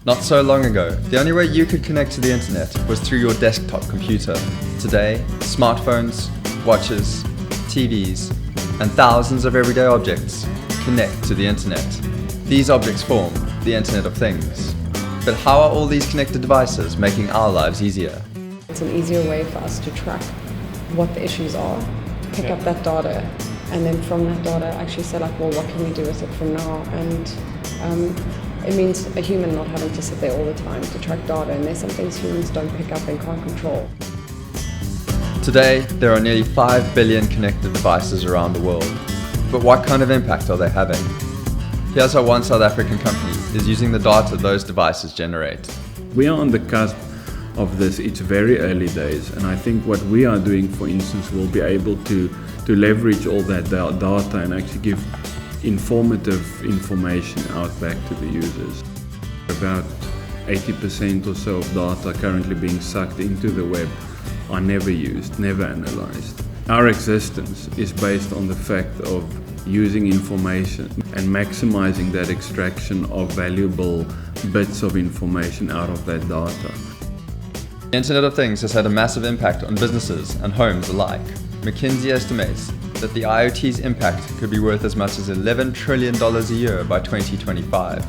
Not so long ago, the only way you could connect to the internet was through your desktop computer. Today, smartphones, watches, TVs, and thousands of everyday objects connect to the internet. These objects form the Internet of Things. But how are all these connected devices making our lives easier? It's an easier way for us to track what the issues are, pick up that data, and then from that data actually say like, well, what can we do with it from now? And it means a human not having to sit there all the time to track data, and there's some things humans don't pick up and can't control. Today, there are nearly 5 billion connected devices around the world. But what kind of impact are they having? Here's how one South African company is using the data those devices generate. We are on the cusp of this. It's very early days, and I think what we are doing, for instance, will be able to leverage all that data and actually give informative information out back to the users. About 80% or so of data currently being sucked into the web are never used, never analyzed. Our existence is based on the fact of using information and maximizing that extraction of valuable bits of information out of that data. The Internet of Things has had a massive impact on businesses and homes alike. McKinsey estimates that the IoT's impact could be worth as much as $11 trillion a year by 2025.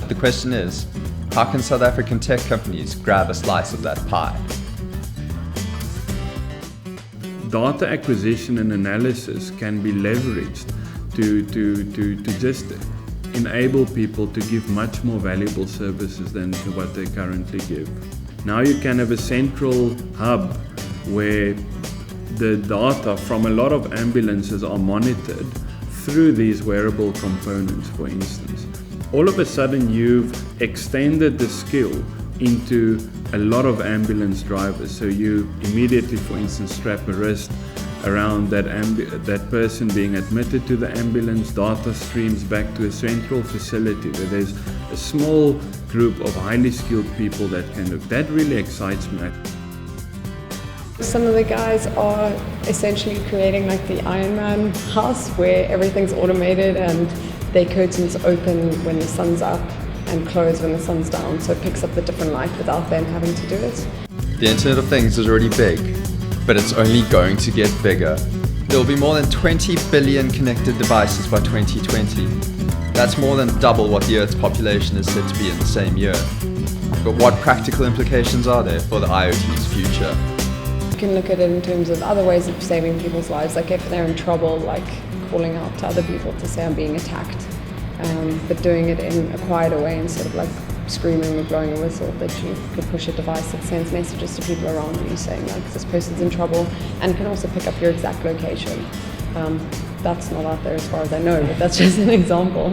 The question is, how can South African tech companies grab a slice of that pie? Data acquisition and analysis can be leveraged to just enable people to give much more valuable services than what they currently give. Now you can have a central hub where the data from a lot of ambulances are monitored through these wearable components, for instance. All of a sudden you've extended the skill into a lot of ambulance drivers. So you immediately, for instance, strap a wrist around that person being admitted to the ambulance, data streams back to a central facility where there's a small group of highly skilled people that can look. That really excites me. Some of the guys are essentially creating like the Iron Man house where everything's automated and their curtains open when the sun's up and close when the sun's down, so it picks up the different light without them having to do it. The Internet of Things is already big, but it's only going to get bigger. There will be more than 20 billion connected devices by 2020. That's more than double what the Earth's population is said to be in the same year. But what practical implications are there for the IoT's future? You can look at it in terms of other ways of saving people's lives, like if they're in trouble, like calling out to other people to say I'm being attacked, but doing it in a quieter way instead of like screaming or blowing a whistle, that you could push a device that sends messages to people around you saying like this person's in trouble, and can also pick up your exact location. That's not out there as far as I know, but that's just an example.